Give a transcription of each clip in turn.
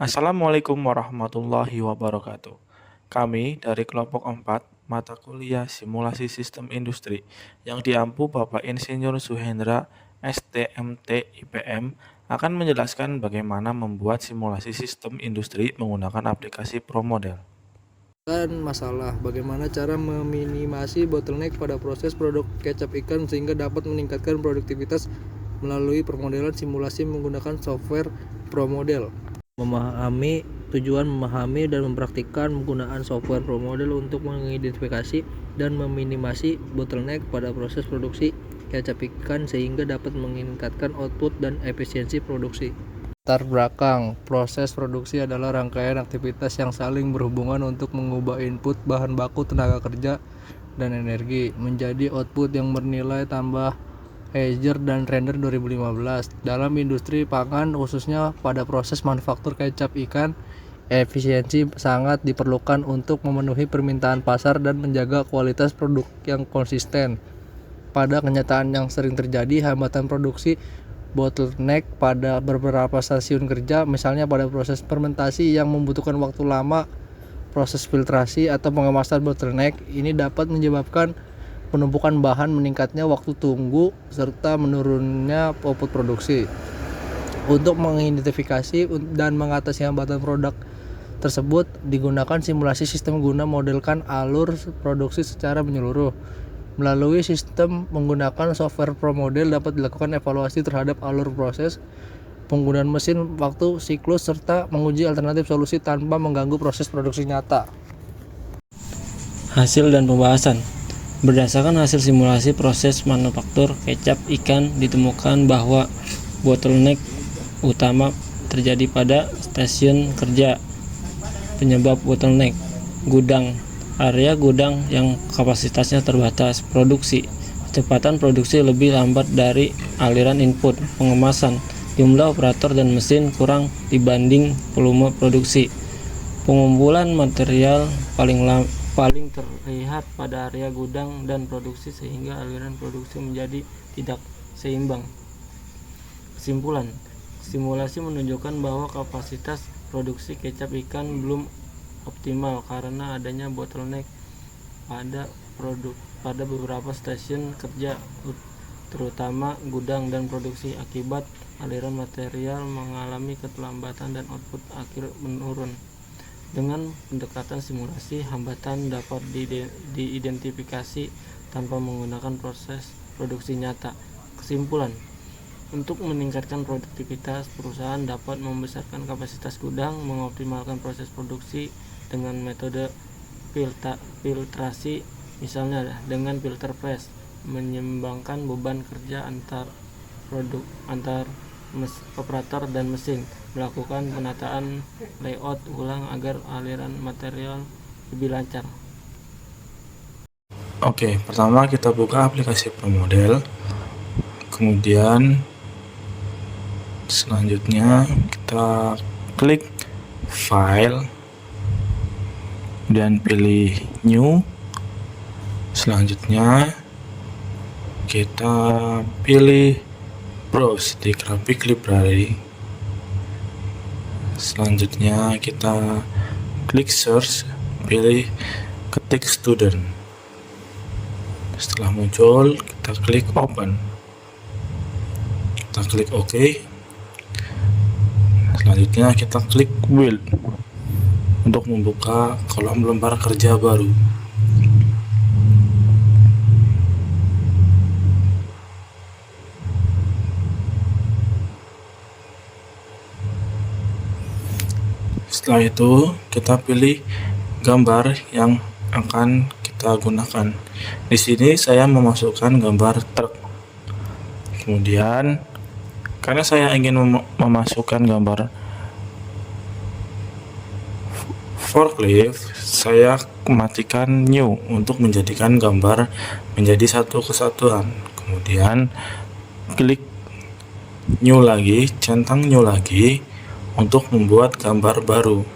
Assalamualaikum warahmatullahi wabarakatuh. Kami dari kelompok 4 mata kuliah Simulasi Sistem Industri yang diampu Bapak Insinyur Suhendra STMT IPM akan menjelaskan bagaimana membuat simulasi sistem industri menggunakan aplikasi ProModel. Masalah bagaimana cara meminimasi bottleneck pada proses produk kecap ikan sehingga dapat meningkatkan produktivitas melalui permodelan simulasi menggunakan software ProModel. Tujuan memahami dan mempraktikkan penggunaan software ProModel untuk mengidentifikasi dan meminimasi bottleneck pada proses produksi kecap ikan sehingga dapat meningkatkan output dan efisiensi produksi. Latar belakang proses produksi adalah rangkaian aktivitas yang saling berhubungan untuk mengubah input bahan baku, tenaga kerja, dan energi menjadi output yang bernilai tambah Azure dan Render 2015. Dalam industri pangan, khususnya pada proses manufaktur kecap ikan, efisiensi sangat diperlukan untuk memenuhi permintaan pasar dan menjaga kualitas produk yang konsisten. Pada kenyataan yang sering terjadi, hambatan produksi bottleneck pada beberapa stasiun kerja, misalnya pada proses fermentasi yang membutuhkan waktu lama, proses filtrasi atau pengemasan bottleneck ini dapat menyebabkan penumpukan bahan, meningkatnya waktu tunggu, serta menurunnya output produksi. Untuk mengidentifikasi dan mengatasi hambatan produk tersebut, digunakan simulasi sistem guna modelkan alur produksi secara menyeluruh. Melalui sistem menggunakan software ProModel dapat dilakukan evaluasi terhadap alur proses, penggunaan mesin, waktu, siklus, serta menguji alternatif solusi tanpa mengganggu proses produksi nyata. Hasil dan pembahasan. Berdasarkan hasil simulasi proses manufaktur kecap ikan, ditemukan bahwa bottleneck utama terjadi pada stasiun kerja. Penyebab bottleneck: gudang, area gudang yang kapasitasnya terbatas, produksi, kecepatan produksi lebih lambat dari aliran input, pengemasan, jumlah operator dan mesin kurang dibanding volume produksi, pengumpulan material paling terlihat pada area gudang dan produksi sehingga aliran produksi menjadi tidak seimbang. Kesimpulan, simulasi menunjukkan bahwa kapasitas produksi kecap ikan belum optimal karena adanya bottleneck pada beberapa stasiun kerja, terutama gudang dan produksi. Akibat aliran material mengalami keterlambatan dan output akhir menurun. Dengan pendekatan simulasi, hambatan dapat diidentifikasi tanpa menggunakan proses produksi nyata. Kesimpulan, untuk meningkatkan produktivitas, perusahaan dapat membesarkan kapasitas gudang, mengoptimalkan proses produksi dengan metode filtrasi, misalnya dengan filter press, menyeimbangkan beban kerja antar operator dan mesin, melakukan penataan layout ulang agar aliran material lebih lancar. Oke, pertama kita buka aplikasi ProModel. Kemudian selanjutnya kita klik File dan pilih New. Selanjutnya kita pilih Browse di Graphic Library. Selanjutnya kita klik Search, pilih ketik Student. Setelah muncul, kita klik Open. Kita klik OK. Selanjutnya kita klik Build untuk membuka kolom lembar kerja baru. Setelah itu kita pilih gambar yang akan kita gunakan. Di sini saya memasukkan gambar truk. Kemudian karena saya ingin memasukkan gambar forklift, saya matikan new untuk menjadikan gambar menjadi satu kesatuan. Kemudian klik new lagi, centang new lagi untuk membuat gambar baru.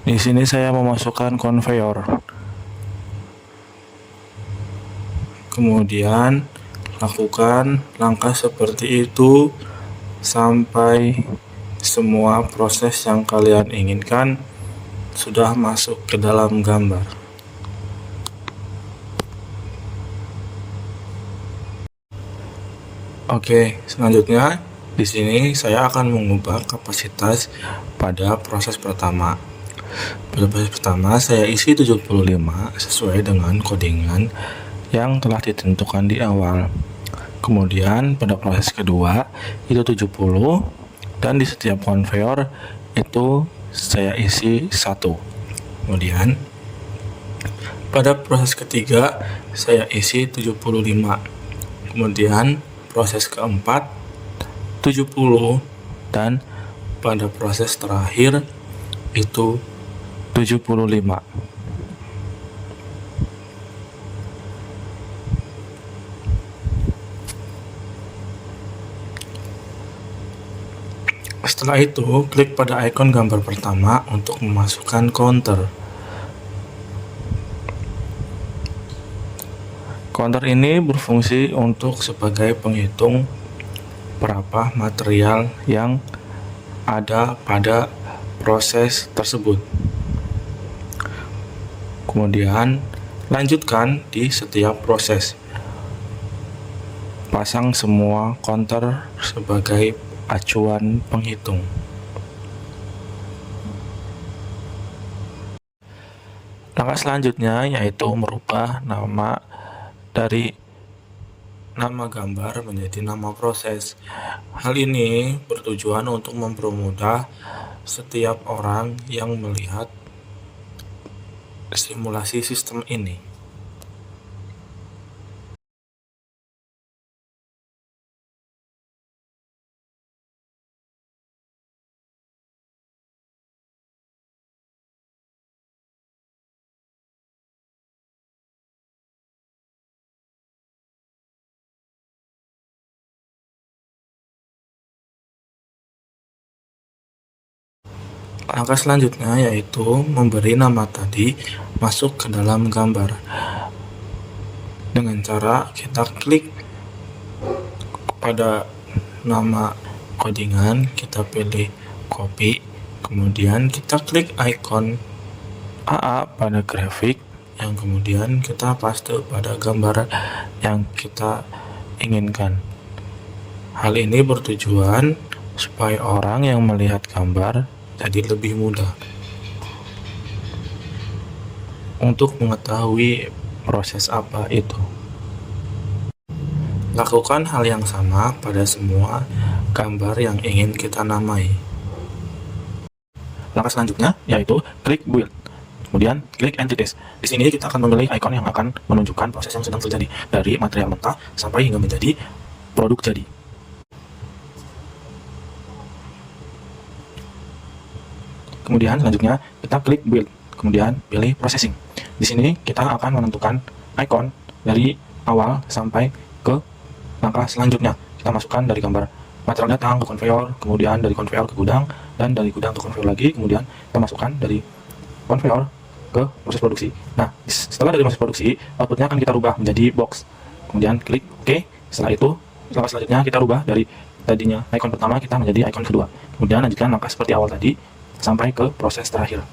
Di sini saya memasukkan konveyor. Kemudian Lakukan langkah seperti itu sampai semua proses yang kalian inginkan sudah masuk ke dalam gambar. Oke, selanjutnya di sini saya akan mengubah kapasitas pada proses pertama. Pada proses pertama saya isi 75 sesuai dengan codingan yang telah ditentukan di awal. Kemudian pada proses kedua itu 70 dan di setiap konveyor itu saya isi 1. Kemudian pada proses ketiga saya isi 75. Kemudian proses keempat 70 dan pada proses terakhir itu 75. Setelah itu, klik pada ikon gambar pertama untuk memasukkan counter. Counter ini berfungsi untuk sebagai penghitung berapa material yang ada pada proses tersebut. Kemudian, lanjutkan di setiap proses. Pasang semua counter sebagai acuan penghitung. Langkah selanjutnya yaitu merubah nama dari nama gambar menjadi nama proses. Hal ini bertujuan untuk mempermudah setiap orang yang melihat simulasi sistem ini. Langkah selanjutnya yaitu memberi nama tadi masuk ke dalam gambar. Dengan cara kita klik pada nama codingan, kita pilih copy, kemudian kita klik ikon AA pada grafik, yang kemudian kita paste pada gambar yang kita inginkan. Hal ini bertujuan supaya orang yang melihat gambar jadi lebih mudah untuk mengetahui proses apa itu. Lakukan hal yang sama pada semua gambar yang ingin kita namai. Langkah selanjutnya yaitu klik build, kemudian klik entities. Di sini kita akan memilih ikon yang akan menunjukkan proses yang sedang terjadi dari material mentah sampai hingga menjadi produk jadi. Kemudian selanjutnya kita klik build, kemudian pilih processing. Di sini kita akan menentukan ikon dari awal sampai ke langkah selanjutnya. Kita masukkan dari gambar material datang ke konveyor, kemudian dari konveyor ke gudang, dan dari gudang ke konveyor lagi, kemudian kita masukkan dari konveyor ke proses produksi. Nah, setelah dari proses produksi, outputnya akan kita rubah menjadi box. Kemudian klik OK. Setelah itu, langkah selanjutnya kita rubah dari tadinya ikon pertama kita menjadi ikon kedua. Kemudian lanjutkan langkah seperti awal tadi sampai ke proses terakhir.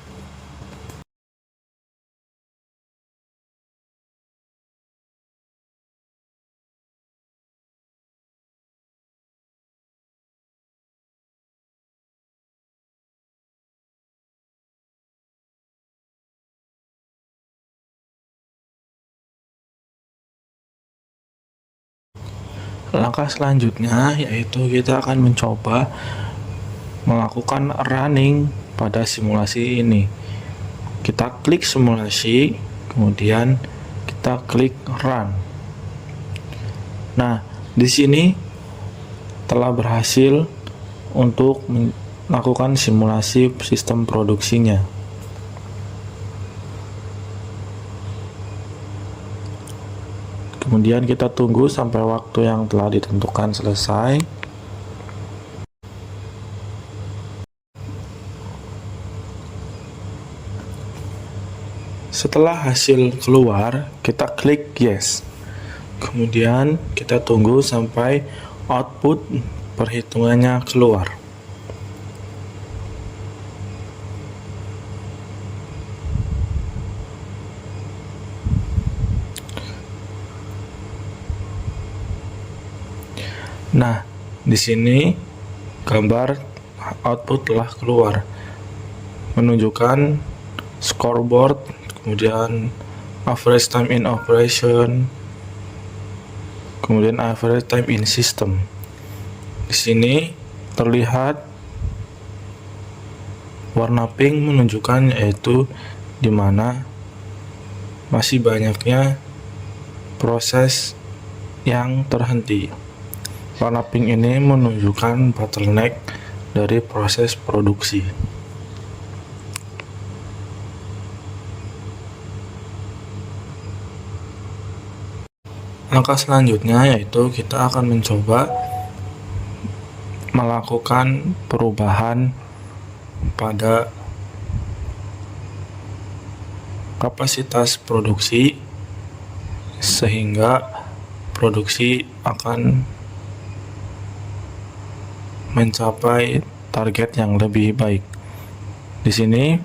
Langkah selanjutnya yaitu kita akan mencoba melakukan running pada simulasi ini. Kita klik simulasi, kemudian kita klik run. Nah, di sini telah berhasil untuk melakukan simulasi sistem produksinya. Kemudian kita tunggu sampai waktu yang telah ditentukan selesai. Setelah hasil keluar, kita klik yes. Kemudian kita tunggu sampai output perhitungannya keluar. Nah, di sini gambar output telah keluar, menunjukkan scoreboard, kemudian average time in operation, kemudian average time in system. Di sini terlihat warna pink menunjukkan yaitu di mana masih banyaknya proses yang terhenti. Warna pink ini menunjukkan bottleneck dari proses produksi. Langkah selanjutnya yaitu kita akan mencoba melakukan perubahan pada kapasitas produksi sehingga produksi akan mencapai target yang lebih baik. Di sini